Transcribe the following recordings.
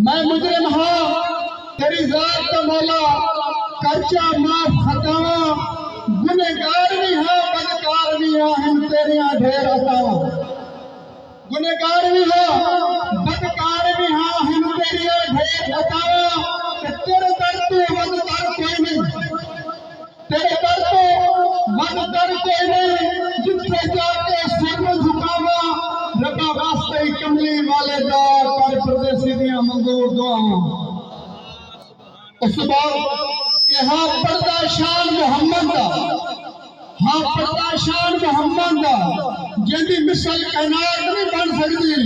میں مجرم ہاں تیری ذات کا مولا، کرچا معاف خطاواں، گنہگار بھی ہاں بدکار بھی ہاں، ہم تیریاں ڈھیر عطاواں، گنہگار بھی ہاں بدکار بھی ہاں، ہم تیریاں ڈھیر عطاواں، کہ تیرے در تو ود در کوئی نہیں، تیرے در تو ود در کوئی نہیں، جتھے جا کے سر جھکاواں، ربا واسطے کملی والے دا کر پردیسی دیاں منظور دعاواں۔ اس بار کہ ہاں پردہ شان محمد دا، ہاں پردہ شان محمد دا، جیندی مثل کائنات نہیں بن سکتی،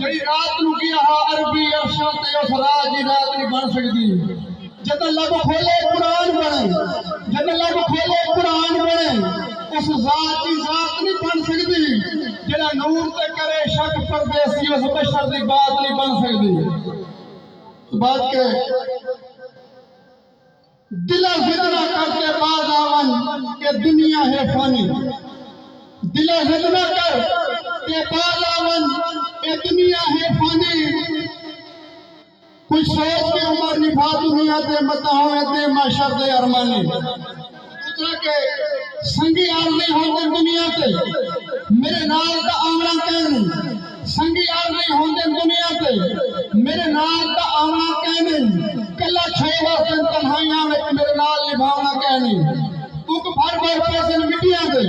جڑی رات نو کیا ہاں عربی عرشاں تے اس راج دی رات نہیں بن سکتی۔ جدوں لب کھولے قرآن بنے، جدوں لب کھولے قرآن بنے، اس ذات کی ذات نہیں بن سکتی، جڑا نور تے کرے شک پردیسی، اس بشر دی بات نہیں بن سکتی۔ بات کہ دلہ فتنہ کر کے باز آون کہ دنیا ہے فانی، دلہ فتنہ کر کے باز آون کہ دنیا ہے فانی، کوئی سوچ کے عمر نبھا دنیا دے متاحوں دے معاشر دے ارمانی، اترا کے سنگی آرنے ہوندے دنیا تے میرے نال دا آمنا کہنے، سنگی آرنے ہوندے دنیا تے میرے نال دا آمنا کہنے، کلا چھے واسطے تنہائیاں میں میرے نال نبھاونا کہنے، دکھ بھر بھر پیسن مٹیاں دے،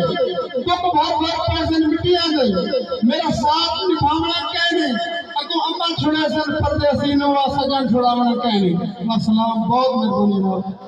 دکھ بھر بھر پیسن مٹیاں دے، میرا ساتھ نبھاونا کہنے، اگو امن چھڑے سن پردیسی نوا سجن چھڑاونا کہنے۔ السلام، بہت مہربانی۔